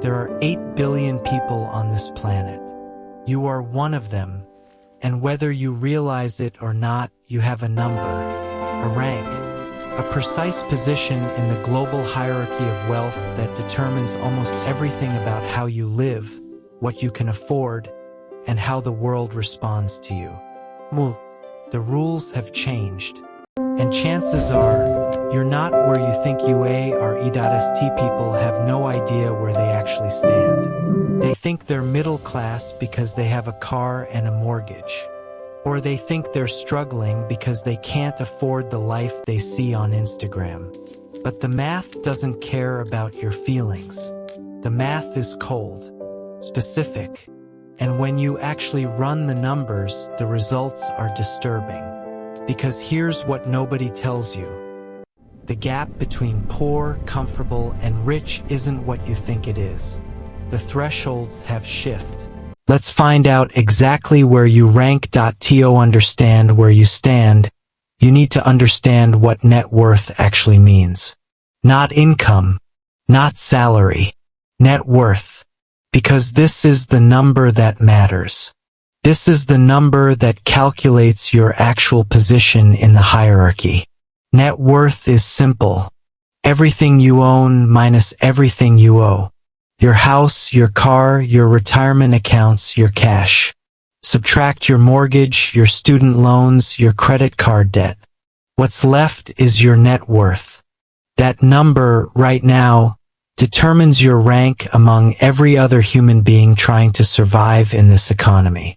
There are 8 billion people on this planet. You are one of them, and whether you realize it or not, you have a number, a rank, a precise position in the global hierarchy of wealth that determines almost everything about how you live, what you can afford, and how the world responds to you. The rules have changed, and chances are, you're not where you think you are. E.st people have no idea where they actually stand. They think they're middle class because they have a car and a mortgage. Or they think they're struggling because they can't afford the life they see on Instagram. But the math doesn't care about your feelings. The math is cold, specific, and when you actually run the numbers, the results are disturbing. Because here's what nobody tells you. The gap between poor, comfortable, and rich isn't what you think it is. The thresholds have shifted. Let's find out exactly where you rank. To understand where you stand, you need to understand what net worth actually means. Not income, not salary, net worth. Because this is the number that matters. This is the number that calculates your actual position in the hierarchy. Net worth is simple. Everything you own minus everything you owe. Your house, your car, your retirement accounts, your cash. Subtract your mortgage, your student loans, your credit card debt. What's left is your net worth. That number, right now, determines your rank among every other human being trying to survive in this economy.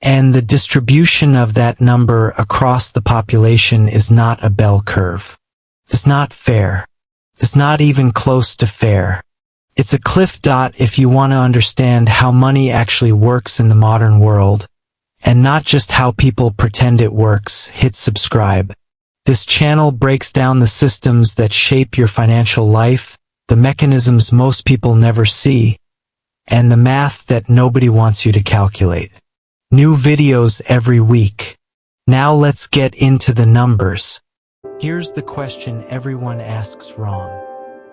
And the distribution of that number across the population is not a bell curve. It's not fair. It's not even close to fair. It's a cliff. If you want to understand how money actually works in the modern world, and not just how people pretend it works, hit subscribe. This channel breaks down the systems that shape your financial life, the mechanisms most people never see, and the math that nobody wants you to calculate. New videos every week. Now let's get into the numbers. Here's the question everyone asks wrong.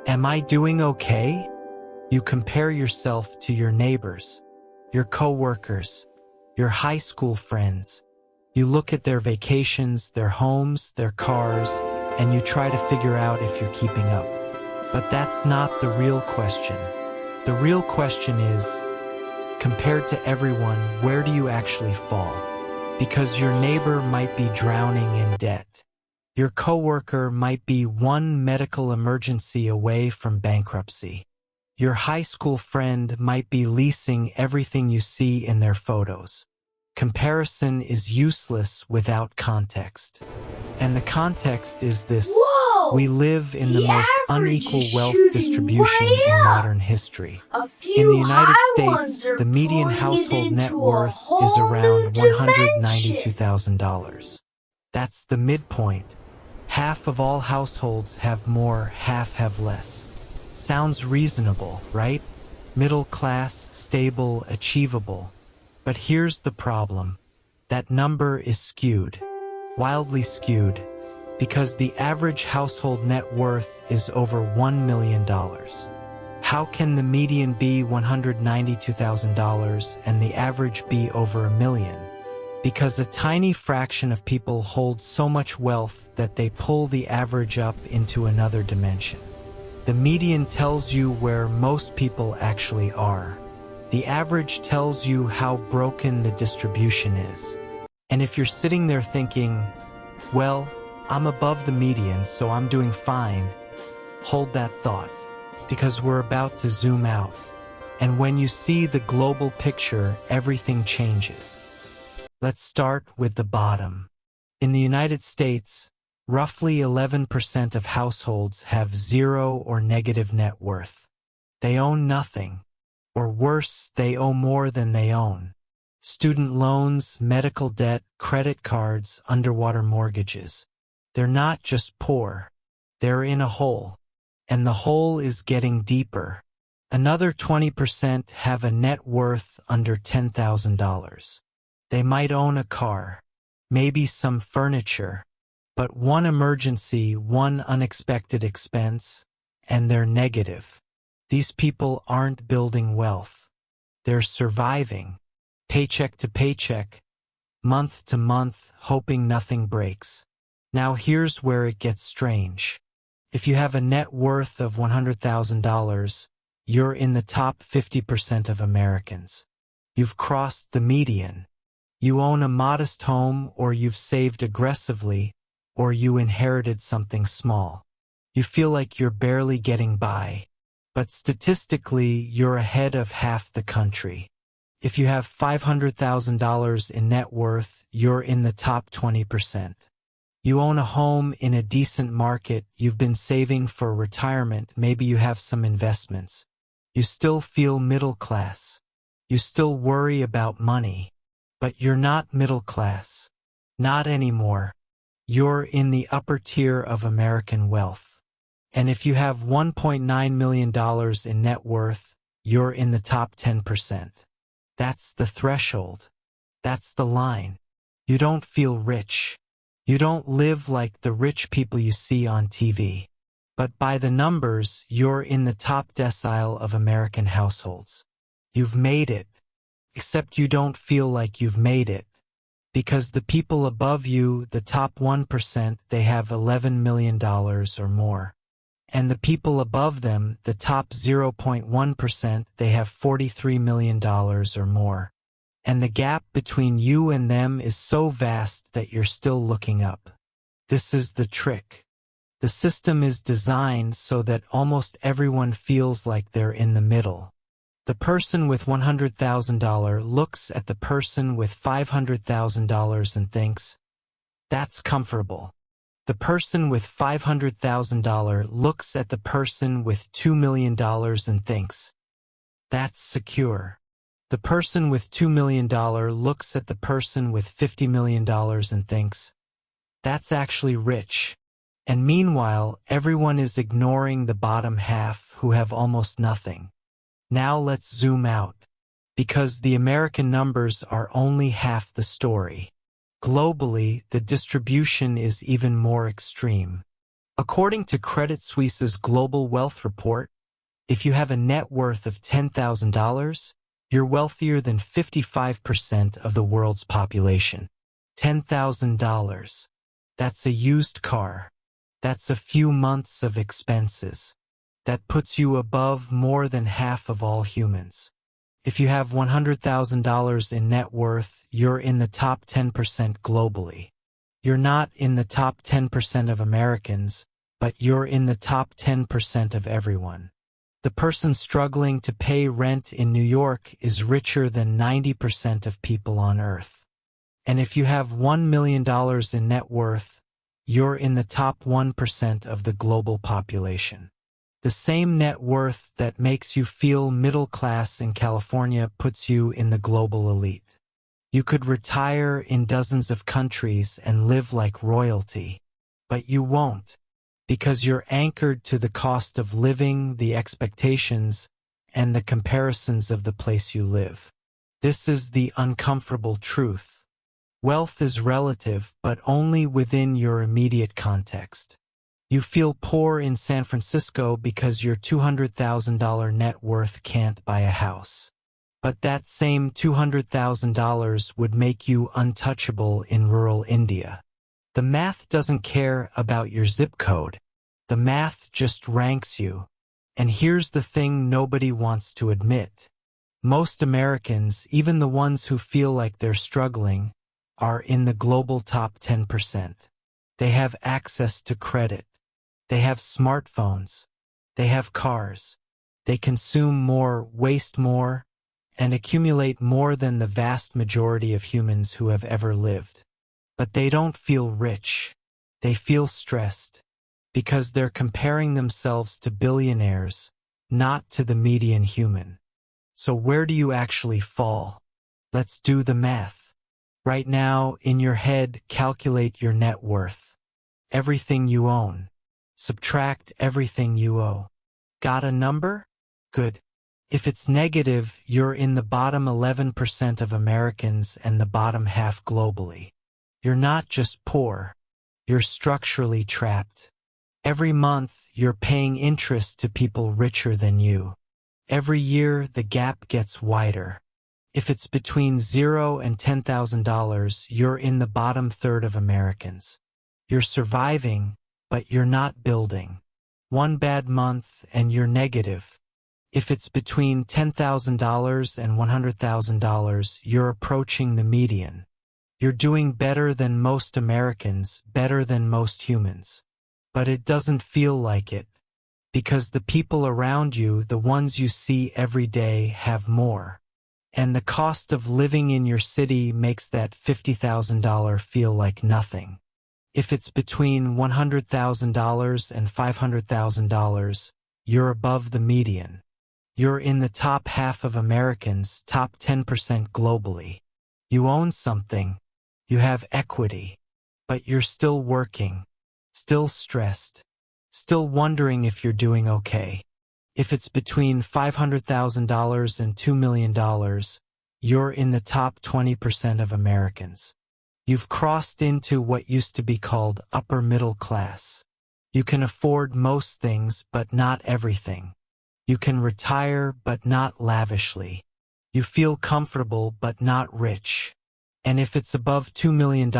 Am I doing okay? You compare yourself to your neighbors, your co-workers, your high school friends. You look at their vacations, their homes, their cars, and you try to figure out if you're keeping up. But that's not the real question. The real question is, compared to everyone, where do you actually fall? Because your neighbor might be drowning in debt. Your coworker might be one medical emergency away from bankruptcy. Your high school friend might be leasing everything you see in their photos. Comparison is useless without context. And the context is this. Whoa! We live in the most unequal wealth distribution in modern history. A few In the United high ones States, are the median pulling it household into net a worth is whole around new dimension. $192,000. That's the midpoint. Half of all households have more, half have less. Sounds reasonable, right? Middle class, stable, achievable. But here's the problem. That number is skewed. Wildly skewed. Because the average household net worth is over $1 million. How can the median be $192,000 and the average be over $1 million? Because a tiny fraction of people hold so much wealth that they pull the average up into another dimension. The median tells you where most people actually are. The average tells you how broken the distribution is. And if you're sitting there thinking, well, I'm above the median, so I'm doing fine, hold that thought, because we're about to zoom out. And when you see the global picture, everything changes. Let's start with the bottom. In the United States, roughly 11% of households have zero or negative net worth. They own nothing. Or worse, they owe more than they own. Student loans, medical debt, credit cards, underwater mortgages. They're not just poor. They're in a hole. And the hole is getting deeper. Another 20% have a net worth under $10,000. They might own a car, maybe some furniture, but one emergency, one unexpected expense, and they're negative. These people aren't building wealth. They're surviving, paycheck to paycheck, month to month, hoping nothing breaks. Now here's where it gets strange. If you have a net worth of $100,000, you're in the top 50% of Americans. You've crossed the median. You own a modest home, or you've saved aggressively, or you inherited something small. You feel like you're barely getting by. But statistically, you're ahead of half the country. If you have $500,000 in net worth, you're in the top 20%. You own a home in a decent market, you've been saving for retirement, maybe you have some investments. You still feel middle class. You still worry about money. But you're not middle class. Not anymore. You're in the upper tier of American wealth. And if you have $1.9 million in net worth, you're in the top 10%. That's the threshold. That's the line. You don't feel rich. You don't live like the rich people you see on TV. But by the numbers, you're in the top decile of American households. You've made it. Except you don't feel like you've made it. Because the people above you, the top 1%, they have $11 million or more. And the people above them, the top 0.1%, they have $43 million or more. And the gap between you and them is so vast that you're still looking up. This is the trick. The system is designed so that almost everyone feels like they're in the middle. The person with $100,000 looks at the person with $500,000 and thinks, that's comfortable. The person with $500,000 looks at the person with $2 million and thinks, that's secure. The person with $2 million looks at the person with $50 million and thinks, that's actually rich. And meanwhile, everyone is ignoring the bottom half who have almost nothing. Now let's zoom out, because the American numbers are only half the story. Globally, the distribution is even more extreme. According to Credit Suisse's Global Wealth Report, if you have a net worth of $10,000, you're wealthier than 55% of the world's population. $10,000. That's a used car. That's a few months of expenses. That puts you above more than half of all humans. If you have $100,000 in net worth, you're in the top 10% globally. You're not in the top 10% of Americans, but you're in the top 10% of everyone. The person struggling to pay rent in New York is richer than 90% of people on Earth. And if you have $1 million in net worth, you're in the top 1% of the global population. The same net worth that makes you feel middle class in California puts you in the global elite. You could retire in dozens of countries and live like royalty, but you won't, because you're anchored to the cost of living, the expectations, and the comparisons of the place you live. This is the uncomfortable truth. Wealth is relative, but only within your immediate context. You feel poor in San Francisco because your $200,000 net worth can't buy a house. But that same $200,000 would make you untouchable in rural India. The math doesn't care about your zip code. The math just ranks you. And here's the thing nobody wants to admit. Most Americans, even the ones who feel like they're struggling, are in the global top 10%. They have access to credit. They have smartphones. They have cars. They consume more, waste more, and accumulate more than the vast majority of humans who have ever lived. But they don't feel rich. They feel stressed, because they're comparing themselves to billionaires, not to the median human. So where do you actually fall? Let's do the math. Right now, in your head, calculate your net worth. Everything you own. Subtract everything you owe. Got a number? Good. If it's negative, you're in the bottom 11% of Americans and the bottom half globally. You're not just poor. You're structurally trapped. Every month, you're paying interest to people richer than you. Every year, the gap gets wider. If it's between $0 and $10,000, you're in the bottom third of Americans. You're surviving, but you're not building. One bad month and you're negative. If it's between $10,000 and $100,000, you're approaching the median. You're doing better than most Americans, better than most humans. But it doesn't feel like it, because the people around you, the ones you see every day, have more. And the cost of living in your city makes that $50,000 feel like nothing. If it's between $100,000 and $500,000, you're above the median. You're in the top half of Americans, top 10% globally. You own something. You have equity. But you're still working, still stressed, still wondering if you're doing okay. If it's between $500,000 and $2 million, you're in the top 20% of Americans. You've crossed into what used to be called upper middle class. You can afford most things, but not everything. You can retire, but not lavishly. You feel comfortable, but not rich. And if it's above $2 million,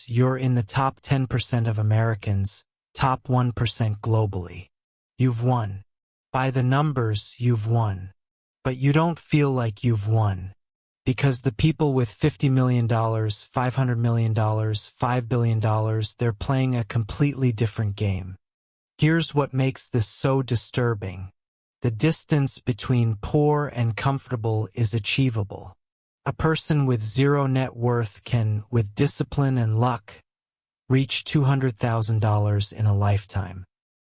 you're in the top 10% of Americans, top 1% globally. You've won. By the numbers, you've won. But you don't feel like you've won. Because the people with $50 million, $500 million, $5 billion, they're playing a completely different game. Here's what makes this so disturbing. The distance between poor and comfortable is achievable. A person with zero net worth can, with discipline and luck, reach $200,000 in a lifetime.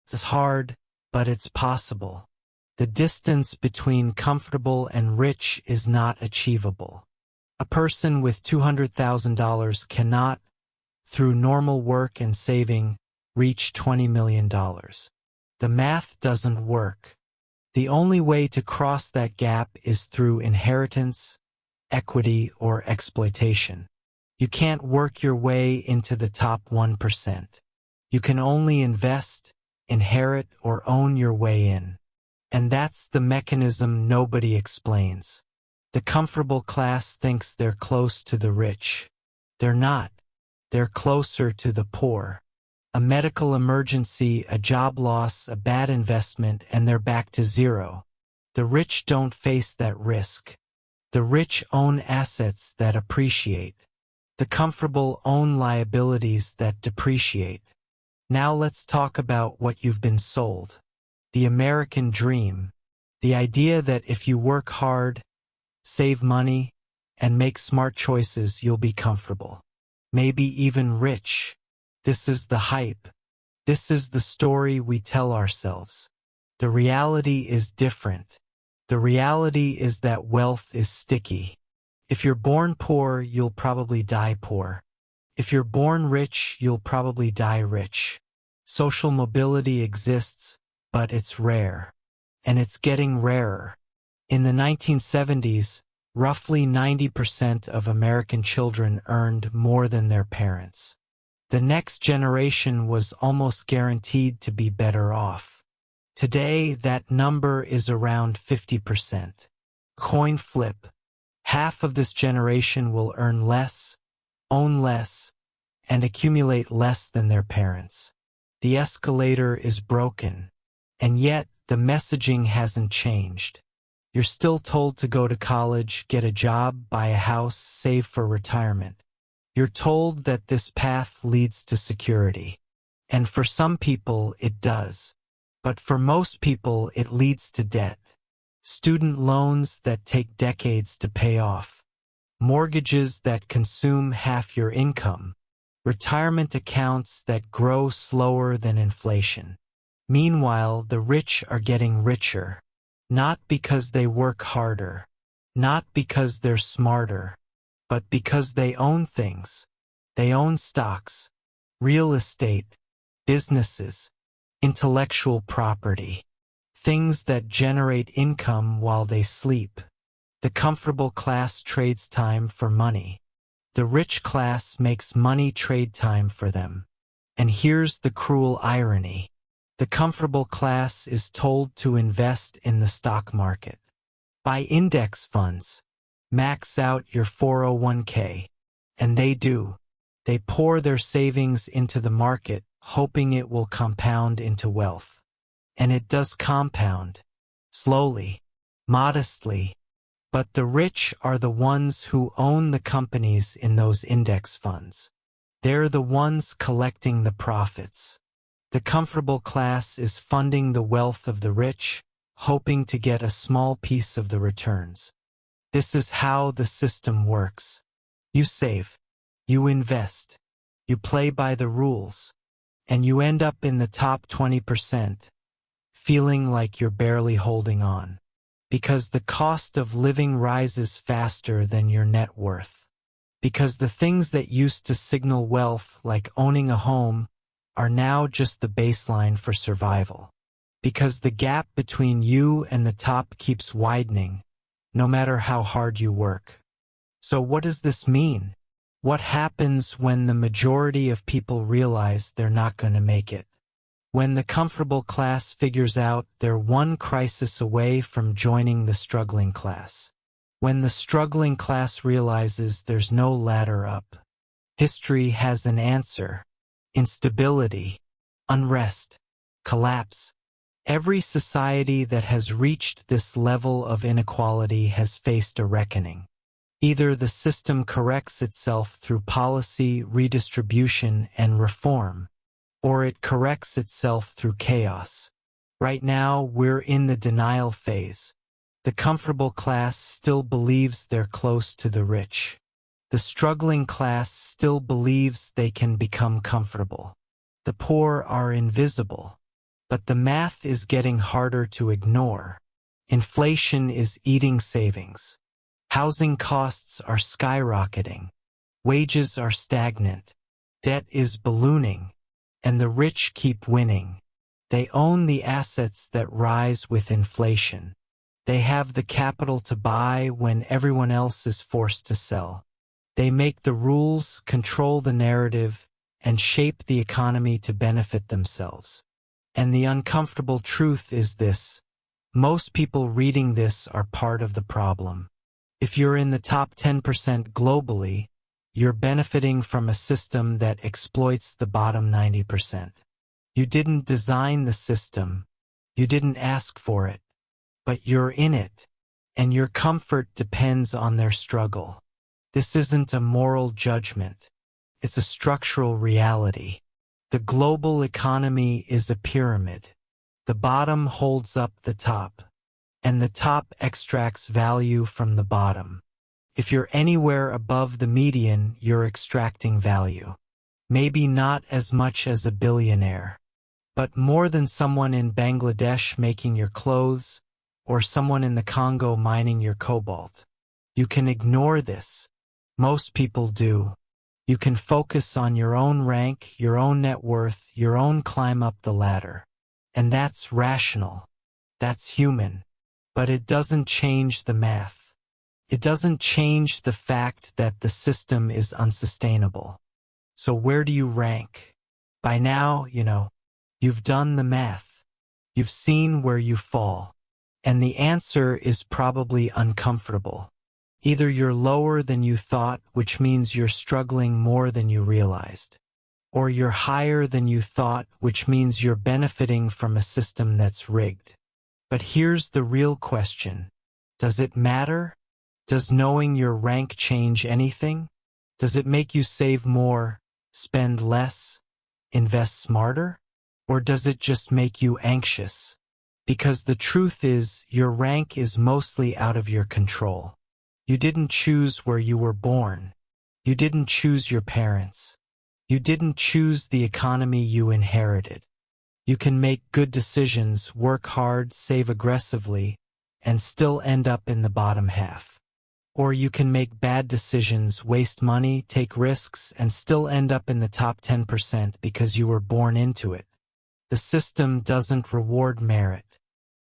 It's hard, but it's possible. The distance between comfortable and rich is not achievable. A person with $200,000 cannot, through normal work and saving, reach $20 million. The math doesn't work. The only way to cross that gap is through inheritance, equity, or exploitation. You can't work your way into the top 1%. You can only invest, inherit, or own your way in. And that's the mechanism nobody explains. The comfortable class thinks they're close to the rich. They're not. They're closer to the poor. A medical emergency, a job loss, a bad investment, and they're back to zero. The rich don't face that risk. The rich own assets that appreciate. The comfortable own liabilities that depreciate. Now let's talk about what you've been sold. The American dream. The idea that if you work hard, save money, and make smart choices, you'll be comfortable. Maybe even rich. This is the hype. This is the story we tell ourselves. The reality is different. The reality is that wealth is sticky. If you're born poor, you'll probably die poor. If you're born rich, you'll probably die rich. Social mobility exists, but it's rare. And it's getting rarer. In the 1970s, roughly 90% of American children earned more than their parents. The next generation was almost guaranteed to be better off. Today, that number is around 50%. Coin flip. Half of this generation will earn less, own less, and accumulate less than their parents. The escalator is broken. And yet, the messaging hasn't changed. You're still told to go to college, get a job, buy a house, save for retirement. You're told that this path leads to security. And for some people, it does. But for most people, it leads to debt. Student loans that take decades to pay off. Mortgages that consume half your income. Retirement accounts that grow slower than inflation. Meanwhile, the rich are getting richer. Not because they work harder. Not because they're smarter. But because they own things. They own stocks, real estate, businesses, intellectual property, things that generate income while they sleep. The comfortable class trades time for money. The rich class makes money trade time for them. And here's the cruel irony. The comfortable class is told to invest in the stock market. Buy index funds. Max out your 401k. And they do. They pour their savings into the market, hoping it will compound into wealth. And it does compound. Slowly. Modestly. But the rich are the ones who own the companies in those index funds. They're the ones collecting the profits. The comfortable class is funding the wealth of the rich, hoping to get a small piece of the returns. This is how the system works. You save. You invest. You play by the rules. And you end up in the top 20%, feeling like you're barely holding on. Because the cost of living rises faster than your net worth. Because the things that used to signal wealth, like owning a home, are now just the baseline for survival. Because the gap between you and the top keeps widening, no matter how hard you work. So what does this mean? What happens when the majority of people realize they're not going to make it? When the comfortable class figures out they're one crisis away from joining the struggling class. When the struggling class realizes there's no ladder up. History has an answer. Instability, unrest, collapse. Every society that has reached this level of inequality has faced a reckoning. Either the system corrects itself through policy, redistribution, and reform, or it corrects itself through chaos. Right now, we're in the denial phase. The comfortable class still believes they're close to the rich. The struggling class still believes they can become comfortable. The poor are invisible. But the math is getting harder to ignore. Inflation is eating savings. Housing costs are skyrocketing. Wages are stagnant. Debt is ballooning. And the rich keep winning. They own the assets that rise with inflation. They have the capital to buy when everyone else is forced to sell. They make the rules, control the narrative, and shape the economy to benefit themselves. And the uncomfortable truth is this: most people reading this are part of the problem. If you're in the top 10% globally, you're benefiting from a system that exploits the bottom 90%. You didn't design the system. You didn't ask for it. But you're in it. And your comfort depends on their struggle. This isn't a moral judgment. It's a structural reality. The global economy is a pyramid. The bottom holds up the top, and the top extracts value from the bottom. If you're anywhere above the median, you're extracting value. Maybe not as much as a billionaire, but more than someone in Bangladesh making your clothes, or someone in the Congo mining your cobalt. You can ignore this. Most people do. You can focus on your own rank, your own net worth, your own climb up the ladder. And that's rational. That's human. But it doesn't change the math. It doesn't change the fact that the system is unsustainable. So where do you rank? By now, you've done the math. You've seen where you fall. And the answer is probably uncomfortable. Either you're lower than you thought, which means you're struggling more than you realized. Or you're higher than you thought, which means you're benefiting from a system that's rigged. But here's the real question. Does it matter? Does knowing your rank change anything? Does it make you save more, spend less, invest smarter? Or does it just make you anxious? Because the truth is, your rank is mostly out of your control. You didn't choose where you were born. You didn't choose your parents. You didn't choose the economy you inherited. You can make good decisions, work hard, save aggressively, and still end up in the bottom half. Or you can make bad decisions, waste money, take risks, and still end up in the top 10% because you were born into it. The system doesn't reward merit.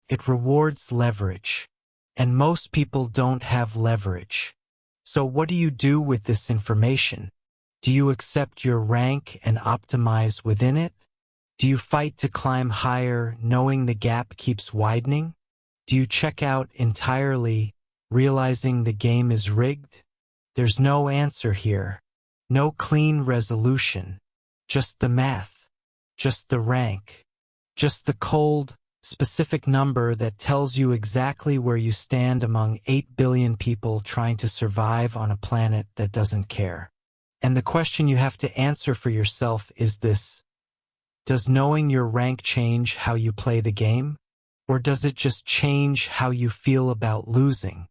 It rewards leverage. And most people don't have leverage. So what do you do with this information? Do you accept your rank and optimize within it? Do you fight to climb higher, knowing the gap keeps widening? Do you check out entirely, realizing the game is rigged? There's no answer here. No clean resolution. Just the math. Just the rank. Just the cold, specific number that tells you exactly where you stand among 8 billion people trying to survive on a planet that doesn't care. And the question you have to answer for yourself is this: does knowing your rank change how you play the game? Or does it just change how you feel about losing?